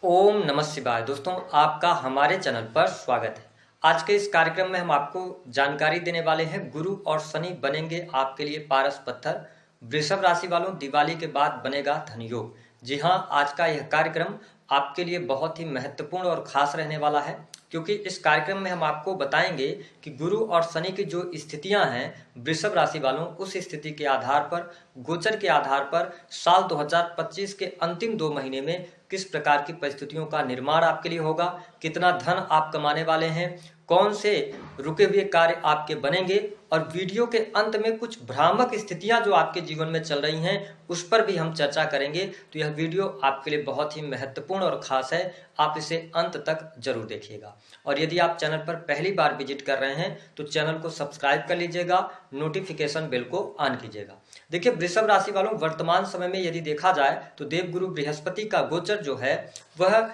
ओम नमः शिवाय। दोस्तों, आपका हमारे चैनल पर स्वागत है। आज के इस कार्यक्रम में हम आपको जानकारी देने वाले हैं, गुरु और शनि बनेंगे आपके लिए पारस पत्थर। वृषभ राशि वालों, दिवाली के बाद बनेगा धन योग। जी हाँ, आज का यह कार्यक्रम आपके लिए बहुत ही महत्वपूर्ण और खास रहने वाला है, क्योंकि इस कार्यक्रम में हम आपको बताएंगे कि गुरु और शनि की जो स्थितियां हैं वृषभ राशि वालों, उस स्थिति के आधार पर, गोचर के आधार पर साल 2025 के अंतिम 2 महीने में किस प्रकार की परिस्थितियों का निर्माण आपके लिए होगा, कितना धन आप कमाने वाले हैं, कौन से रुके हुए कार्य आपके बनेंगे, और वीडियो के अंत में कुछ भ्रामक स्थितियां जो आपके जीवन में चल रही हैं उस पर भी हम चर्चा करेंगे। तो यह वीडियो आपके लिए बहुत ही महत्वपूर्ण और खास है, आप इसे अंत तक जरूर देखिएगा। और यदि आप चैनल पर पहली बार विजिट कर रहे हैं तो चैनल को सब्सक्राइब कर लीजिएगा, नोटिफिकेशन बेल को ऑन कीजिएगा। देखिए, वृषभ राशि वालों, वर्तमान समय में यदि देखा जाए तो देवगुरु बृहस्पति का गोचर जो है वह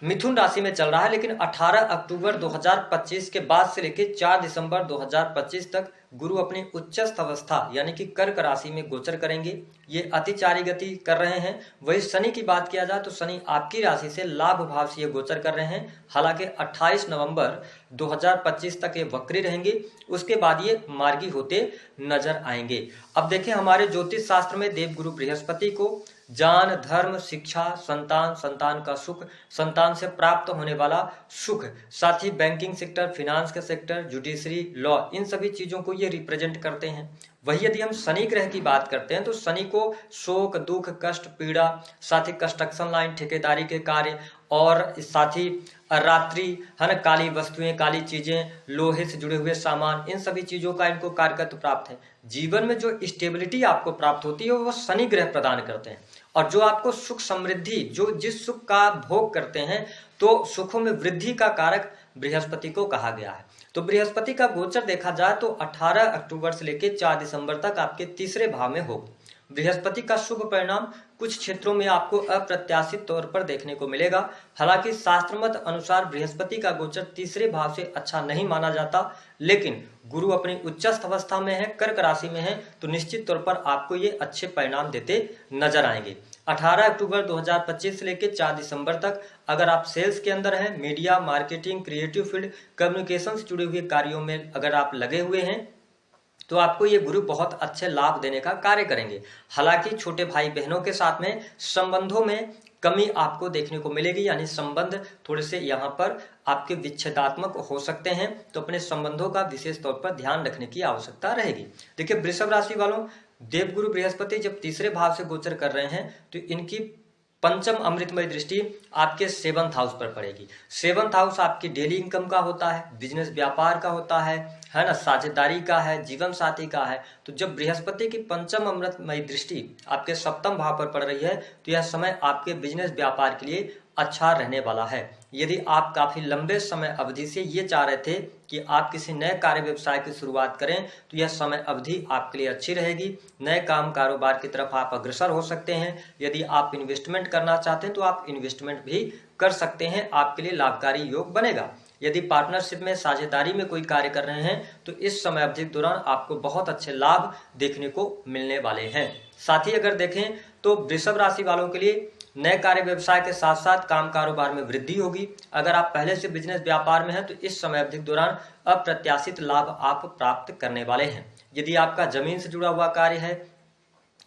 मिथुन राशि में चल रहा है, लेकिन 18 अक्टूबर 2025 के बाद से लेकर 4 दिसंबर 2025 तक गुरु अपनी उच्चस्थ अवस्था यानी कि कर्क राशि में गोचर करेंगे। ये अतिचारी गति कर रहे हैं। वही शनि की बात किया जाए तो शनि आपकी राशि से लाभ भाव से ये गोचर कर रहे हैं। हालांकि 28 नवंबर 2025 तक ये वक्री रहेंगे, उसके बाद ये मार्गी होते नजर आएंगे। अब देखें, हमारे ज्योतिष शास्त्र में देवगुरु बृहस्पति को ज्ञान, धर्म, शिक्षा, संतान, संतान का सुख, संतान से प्राप्त होने वाला सुख, साथ ही बैंकिंग सेक्टर, फिनांस के सेक्टर, जुडिशरी, लॉ, इन सभी चीजों को ये रिप्रेजेंट करते हैं। वही यदि हम शनि ग्रह की बात करते हैं तो शनि को शोक, दुख, कष्ट, पीड़ा, साथ ही कंस्ट्रक्शन लाइन, ठेकेदारी के कार्य, और साथ ही रात्रि, है ना, काली वस्तुएं, काली चीजें, लोहे से जुड़े हुए सामान, इन सभी चीजों का इनको कारकत्व प्राप्त है। जीवन में जो स्टेबिलिटी आपको प्राप्त होती है वो शनि ग्रह प्रदान करते हैं। और जो आपको सुख समृद्धि, जो जिस सुख का भोग करते हैं, तो सुखों में वृद्धि का कारक बृहस्पति को कहा गया है। तो बृहस्पति का गोचर देखा जाए तो 18 अक्टूबर से लेकर 4 दिसंबर तक आपके तीसरे भाव में होगा। बृहस्पति का शुभ परिणाम कुछ क्षेत्रों में आपको अप्रत्याशित तौर पर देखने को मिलेगा। हालांकि शास्त्र मत अनुसार बृहस्पति का गोचर तीसरे भाव से अच्छा नहीं माना जाता, लेकिन गुरु अपनी उच्चस्थ अवस्था में है, कर्क राशि में है, तो निश्चित तौर पर आपको ये अच्छे परिणाम देते नजर आएंगे। 18 अक्टूबर 2025 से लेकर 4 दिसंबर तक अगर आप सेल्स के अंदर हैं, media, marketing, creative field, communication से जुड़े हुए कार्यों में अगर आप लगे हुए हैं तो आपको ये गुरु बहुत अच्छे लाभ देने का कार्य करेंगे। हालांकि छोटे भाई बहनों के साथ में संबंधों में कमी आपको देखने को मिलेगी, यानी संबंध थोड़े से यहाँ पर आपके विच्छेदात्मक हो सकते हैं, तो अपने संबंधों का विशेष तौर पर ध्यान रखने की आवश्यकता रहेगी। देखिए, वृषभ राशि वालों, देवगुरु बृहस्पति जब तीसरे भाव से गोचर कर रहे हैं तो इनकी पंचम अमृतमय दृष्टि आपके 7th हाउस पर पड़ेगी। 7th हाउस आपकी डेली इनकम का होता है, बिजनेस व्यापार का होता है ना, साझेदारी का है, जीवन साथी का है। तो जब बृहस्पति की पंचम अमृतमय दृष्टि आपके 7th भाव पर पड़ रही है तो यह समय आपके बिजनेस व्यापार के लिए अच्छा रहने वाला है। यदि आप काफी लंबे समय अवधि से ये चाह रहे थे कि आप किसी नए कार्य व्यवसाय की शुरुआत करें तो यह समय अवधि आपके लिए अच्छी रहेगी। नए काम कारोबार की तरफ आप अग्रसर हो सकते हैं। यदि आप इन्वेस्टमेंट करना चाहते हैं तो आप इन्वेस्टमेंट भी कर सकते हैं, आपके लिए लाभकारी योग बनेगा। यदि पार्टनरशिप में, साझेदारी में कोई कार्य कर रहे हैं तो इस समय अवधि के दौरान आपको बहुत अच्छे लाभ देखने को मिलने वाले हैं। साथ ही अगर देखें तो वृषभ राशि वालों के लिए नए कार्य व्यवसाय के साथ साथ काम कारोबार में वृद्धि होगी। अगर आप पहले से बिजनेस व्यापार में हैं तो इस समय अवधि के दौरान अप्रत्याशित लाभ आप प्राप्त करने वाले हैं। यदि आपका जमीन से जुड़ा हुआ कार्य है,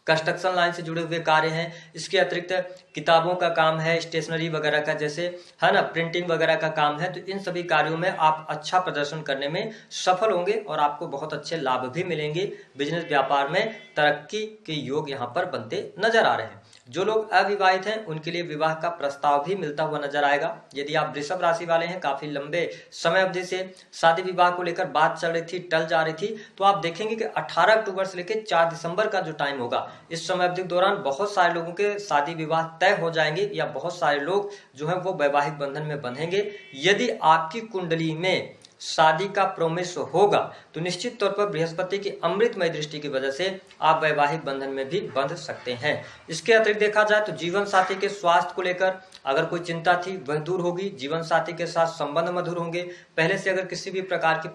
कंस्ट्रक्शन लाइन से जुड़े हुए कार्य हैं, इसके अतिरिक्त किताबों का काम है, स्टेशनरी वगैरह का, जैसे है ना, प्रिंटिंग वगैरह का काम है, तो इन सभी कार्यों में आप अच्छा प्रदर्शन करने में सफल होंगे और आपको बहुत अच्छे लाभ भी मिलेंगे। बिजनेस व्यापार में तरक्की के योग यहाँ पर बनते नजर आ रहे हैं। जो लोग अविवाहित हैं उनके लिए विवाह का प्रस्ताव भी मिलता हुआ नजर आएगा। यदि आप वृषभ राशि वाले हैं, काफी लंबे समय अवधि से शादी विवाह को लेकर बात चल रही थी, टल जा रही थी, तो आप देखेंगे कि 18 अक्टूबर से लेकर 4 दिसंबर का जो टाइम होगा, इस समय अवधि के दौरान बहुत सारे लोगों के शादी विवाह तय हो जाएंगे, या बहुत सारे लोग जो है वो वैवाहिक बंधन में बंधेंगे। यदि आपकी कुंडली में शादी का प्रोमिस होगा तो निश्चित तौर पर बृहस्पति की अमृतमय दृष्टि की वजह से आप वैवाहिक बंधन में भी बंध सकते हैं। इसके अतिरिक्त देखा जाए तो जीवन साथी के स्वास्थ्य को लेकर अगर कोई चिंता थी वह दूर होगी। जीवन साथी के साथ संबंध मधुर होंगे। पहले से अगर किसी भी प्रकार की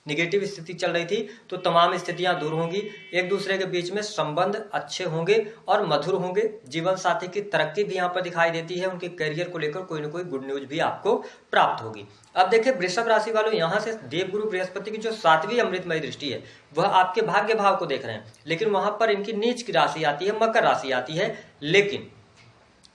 निगेटिव स्थिति चल रही थी, तो तमाम स्थितियां दूर होंगी, एक दूसरे के बीच में संबंध अच्छे होंगे और मधुर होंगे। जीवन साथी की तरक्की भी यहाँ पर दिखाई देती है, उनके करियर को लेकर कोई ना कोई गुड न्यूज भी आपको प्राप्त होगी। अब देखिए वृषभ राशि वालों, यहाँ से देवगुरु बृहस्पति की जो 7वीं अमृतमय दृष्टि है वह आपके भाग्य भाव को देख रहे हैं, लेकिन वहां पर इनकी नीच की राशि आती है, मकर राशि आती है। लेकिन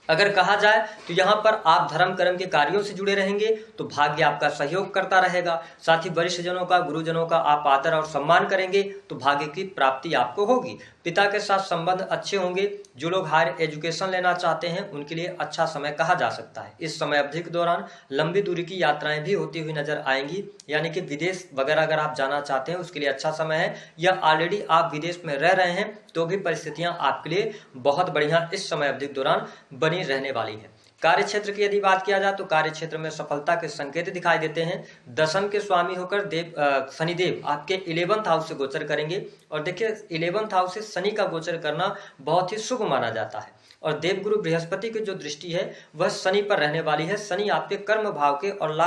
अगर कहा जाए तो यहाँ पर आप धर्म कर्म के कार्यों से जुड़े रहेंगे तो भाग्य आपका सहयोग करता रहेगा। साथ ही वरिष्ठ जनों का, गुरुजनों का आप आदर और सम्मान करेंगे तो भाग्य की प्राप्ति आपको होगी। पिता के साथ संबंध अच्छे होंगे। जो लोग हायर एजुकेशन लेना चाहते हैं उनके लिए अच्छा समय कहा जा सकता है। इस समय अवधि के दौरान लंबी दूरी की यात्राएं भी होती हुई नजर आएंगी, यानी कि विदेश वगैरह अगर आप जाना चाहते हैं उसके लिए अच्छा समय है, या ऑलरेडी आप विदेश में रह रहे हैं तो भी परिस्थितियां आपके लिए बहुत बढ़िया इस समय अवधि के दौरान बनी रहने वाली है। कार्य क्षेत्र की यदि बात किया जाए तो कार्य क्षेत्र में सफलता के संकेत दिखाई देते हैं। दशम के स्वामी होकर शनिदेव आपके 11th हाउस से गोचर करेंगे, और देखिए 11th हाउस से शनि का गोचर करना बहुत ही शुभ माना जाता है। और देवगुरु बृहस्पति की जो दृष्टि है वह शनि पर रहने वाली है। शनि आपके कर्म भाव के और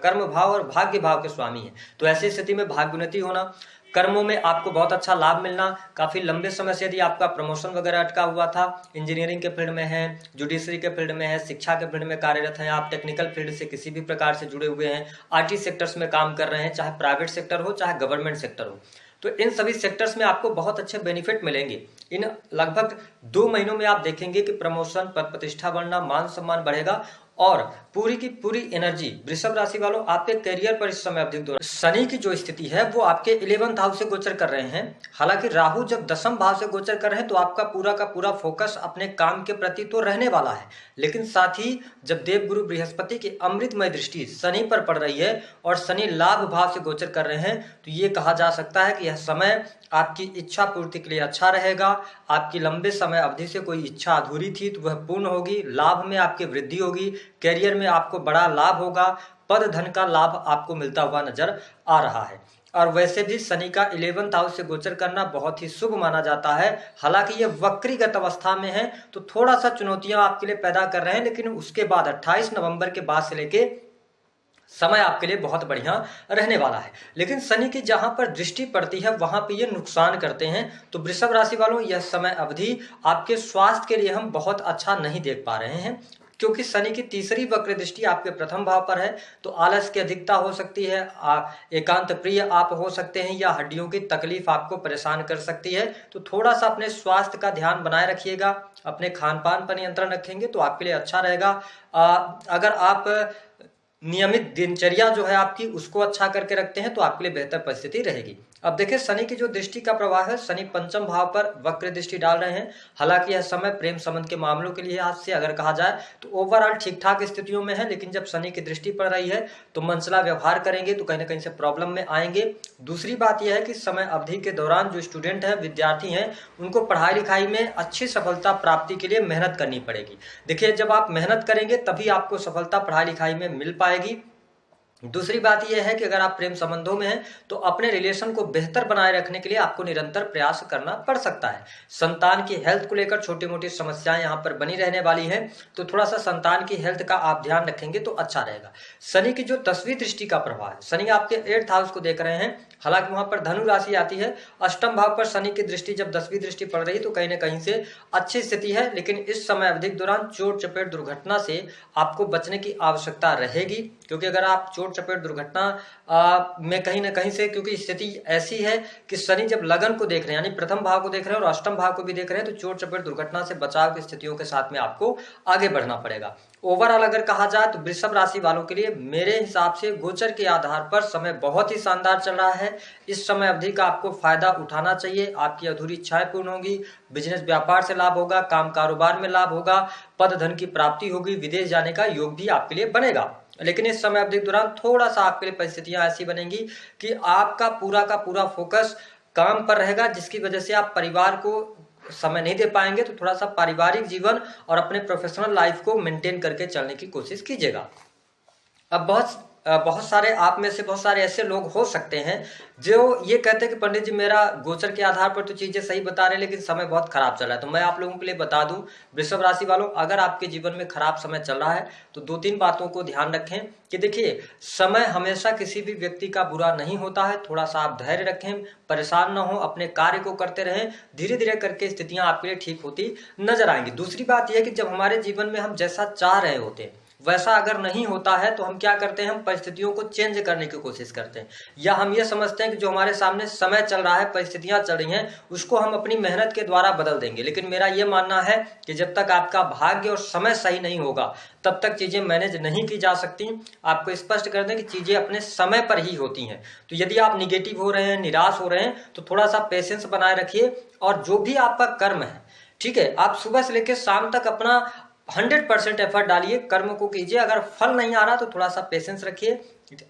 कर्म भाव और भाग्य भाव के स्वामी है, तो ऐसी स्थिति में भाग्योन्नति होना, कर्मों में आपको बहुत अच्छा लाभ मिलना, काफी लंबे समय से यदि आपका प्रमोशन वगैरह अटका हुआ था, इंजीनियरिंग के फील्ड में है, जुडिशरी के फील्ड में है, शिक्षा के फील्ड में कार्यरत हैं, आप टेक्निकल फील्ड से किसी भी प्रकार से जुड़े हुए हैं, आईटी सेक्टर्स में काम कर रहे हैं, चाहे प्राइवेट सेक्टर हो चाहे गवर्नमेंट सेक्टर हो, तो इन सभी सेक्टर्स में आपको बहुत अच्छे बेनिफिट मिलेंगे। इन लगभग 2 महीनों में आप देखेंगे कि प्रमोशन, पद प्रतिष्ठा बढ़ना, मान सम्मान बढ़ेगा, और पूरी की पूरी एनर्जी वृषभ राशि वालों आपके करियर पर इस समय अवधि दौरान शनि की जो स्थिति है वो आपके 11th हाउस से गोचर कर रहे हैं। हालांकि राहु जब दशम भाव से गोचर कर रहे हैं तो आपका पूरा का पूरा फोकस अपने काम के प्रति तो रहने वाला है, लेकिन साथ ही जब देवगुरु बृहस्पति की अमृतमय दृष्टि शनि पर पड़ रही है और शनि लाभ भाव से गोचर कर रहे हैं, तो ये कहा जा सकता है कि यह समय आपकी इच्छा पूर्ति के लिए अच्छा रहेगा। आपकी लंबे समय अवधि से कोई इच्छा अधूरी थी तो वह पूर्ण होगी, लाभ में आपकी वृद्धि होगी, करियर में आपको बड़ा लाभ होगा, पद धन का लाभ आपको मिलता हुआ नजर आ रहा है। और वैसे भी शनि का 11th हाउस से गोचर करना बहुत ही शुभ माना जाता है। हालांकि यह वक्रीगत अवस्था में है तो थोड़ा सा चुनौतियां आपके लिए पैदा कर रहे हैं, लेकिन उसके बाद 28 नवंबर के बाद से लेके समय आपके लिए बहुत बढ़िया रहने वाला है। लेकिन शनि की जहां पर दृष्टि पड़ती है वहां पे ये नुकसान करते हैं, तो वृषभ राशि वालों यह समय अवधि आपके स्वास्थ्य के लिए हम बहुत अच्छा नहीं देख पा रहे हैं, क्योंकि शनि की तीसरी वक्र दृष्टि आपके प्रथम भाव पर है, तो आलस की अधिकता हो सकती है, एकांत प्रिय आप हो सकते हैं, या हड्डियों की तकलीफ आपको परेशान कर सकती है। तो थोड़ा सा अपने स्वास्थ्य का ध्यान बनाए रखिएगा, अपने खान पान पर नियंत्रण रखेंगे तो आपके लिए अच्छा रहेगा। अगर आप नियमित दिनचर्या जो है आपकी उसको अच्छा करके रखते हैं तो आपके लिए बेहतर परिस्थिति रहेगी। अब देखिए शनि की जो दृष्टि का प्रभाव है, शनि पंचम भाव पर वक्र दृष्टि डाल रहे हैं। हालांकि यह समय प्रेम संबंध के मामलों के लिए आज से अगर कहा जाए तो ओवरऑल ठीक ठाक स्थितियों में है, लेकिन जब शनि की दृष्टि पड़ रही है तो मनचला व्यवहार करेंगे तो कहीं ना कहीं से प्रॉब्लम में आएंगे। दूसरी बात यह है कि समय अवधि के दौरान जो स्टूडेंट है, विद्यार्थी हैं, उनको पढ़ाई लिखाई में अच्छी सफलता प्राप्ति के लिए मेहनत करनी पड़ेगी। देखिए जब आप मेहनत करेंगे तभी आपको सफलता पढ़ाई लिखाई में मिल पाएगी। दूसरी बात यह है कि अगर आप प्रेम संबंधों में हैं तो अपने रिलेशन को बेहतर बनाए रखने के लिए आपको निरंतर प्रयास करना पड़ सकता है। संतान की हेल्थ को लेकर छोटी मोटी समस्याएं यहाँ पर बनी रहने वाली हैं, तो थोड़ा सा संतान की हेल्थ का आप ध्यान रखेंगे तो अच्छा रहेगा। शनि की जो 10वीं दृष्टि का प्रभाव है, शनि आपके 8th हाउस को देख रहे हैं। हालांकि वहां पर धनु राशि आती है, अष्टम भाव पर शनि की दृष्टि जब 10वीं दृष्टि पड़ रही तो कहीं ना कहीं से अच्छी स्थिति है, लेकिन इस समय अवधि के दौरान चोट चपेट दुर्घटना से आपको बचने की आवश्यकता रहेगी। क्योंकि अगर आप चोट चपेट दुर्घटना में कहीं ना कहीं से, क्योंकि स्थिति ऐसी है कि शनि जब लगन को देख रहे हैं यानी प्रथम भाव को देख रहे हैं और अष्टम भाव को भी देख रहे हैं, तो चोट चपेट दुर्घटना से बचाव की स्थितियों के साथ में आपको आगे बढ़ना पड़ेगा। ओवरऑल अगर कहा जाए तो वृषभ राशि वालों के लिए मेरे हिसाब से गोचर के आधार पर समय बहुत ही शानदार चल रहा है। इस समय अवधि का आपको फायदा उठाना चाहिए। आपकी अधूरी इच्छाएं पूर्ण होगी, बिजनेस व्यापार से लाभ होगा, काम कारोबार में लाभ होगा, पद धन की प्राप्ति होगी, विदेश जाने का योग भी आपके लिए बनेगा। लेकिन इस समय अवधि के दौरान थोड़ा सा आपके लिए परिस्थितियां ऐसी बनेंगी कि आपका पूरा फोकस काम पर रहेगा, जिसकी वजह से आप परिवार को समय नहीं दे पाएंगे। तो थोड़ा सा पारिवारिक जीवन और अपने प्रोफेशनल लाइफ को मेंटेन करके चलने की कोशिश कीजिएगा। अब बहुत बहुत सारे आप में से बहुत सारे ऐसे लोग हो सकते हैं जो ये कहते हैं कि पंडित जी मेरा गोचर के आधार पर तो चीजें सही बता रहे हैं लेकिन समय बहुत खराब चल रहा है। तो मैं आप लोगों के लिए बता दूं, वृषभ राशि वालों, अगर आपके जीवन में खराब समय चल रहा है तो 2-3 बातों को ध्यान रखें कि देखिए, समय हमेशा किसी भी व्यक्ति का बुरा नहीं होता है। थोड़ा सा आप धैर्य रखें, परेशान ना हो, अपने कार्य को करते रहें, धीरे धीरे करके स्थितियां आपके लिए ठीक होती नजर आएंगी। दूसरी बात यह कि जब हमारे जीवन में हम जैसा चाह रहे होते हैं वैसा अगर नहीं होता है तो हम क्या करते हैं, हम परिस्थितियों को चेंज करने की कोशिश करते हैं, या हम ये समझते हैं कि जो हमारे सामने समय चल रहा है, परिस्थितियां चल रही हैं, उसको हम अपनी मेहनत के द्वारा बदल देंगे। लेकिन मेरा ये मानना है कि जब तक आपका भाग्य और समय सही नहीं होगा तब तक चीजें मैनेज नहीं की जा सकती। आपको स्पष्ट कर दें कि चीजें अपने समय पर ही होती हैं। तो यदि आप निगेटिव हो रहे हैं, निराश हो रहे हैं, तो थोड़ा सा पेशेंस बनाए रखिए। और जो भी आपका कर्म है, ठीक है, आप सुबह से लेकर शाम तक अपना 100% एफर्ट डालिए, कर्म को कीजिए। अगर फल नहीं आ रहा तो थोड़ा सा पेशेंस रखिए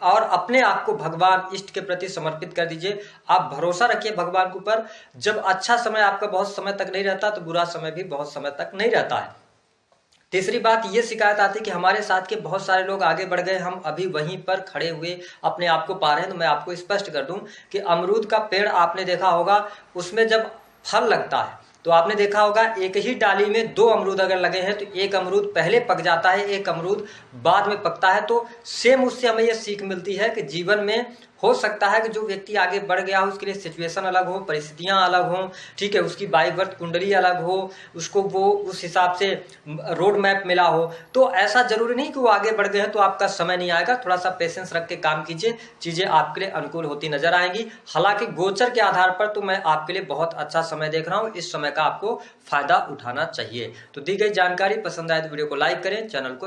और अपने आप को भगवान इष्ट के प्रति समर्पित कर दीजिए। आप भरोसा रखिए भगवान के ऊपर। जब अच्छा समय आपका बहुत समय तक नहीं रहता तो बुरा समय भी बहुत समय तक नहीं रहता है। तीसरी बात ये शिकायत आती है कि हमारे साथ के बहुत सारे लोग आगे बढ़ गए, हम अभी वहीं पर खड़े हुए अपने आप को पा रहे हैं। तो मैं आपको स्पष्ट कर दूं कि अमरूद का पेड़ आपने देखा होगा, उसमें जब फल लगता है तो आपने देखा होगा एक ही डाली में 2 अमरूद अगर लगे हैं तो एक अमरूद पहले पक जाता है, एक अमरूद बाद में पकता है। तो सेम उससे हमें यह सीख मिलती है कि जीवन में हो सकता है कि जो व्यक्ति आगे बढ़ गया हो उसके लिए सिचुएशन अलग हो, परिस्थितियां अलग हो, ठीक है, उसकी बाई बर्थ कुंडली अलग हो, उसको वो उस हिसाब से रोड मैप मिला हो। तो ऐसा जरूरी नहीं कि वो आगे बढ़ गए हैं तो आपका समय नहीं आएगा। थोड़ा सा पेशेंस रख के काम कीजिए, चीजें आपके लिए अनुकूल होती नजर आएंगी। हालांकि गोचर के आधार पर तो मैं आपके लिए बहुत अच्छा समय देख रहा हूं, इस समय का आपको फायदा उठाना चाहिए। तो दी गई जानकारी पसंद आए तो वीडियो को लाइक करें, चैनल को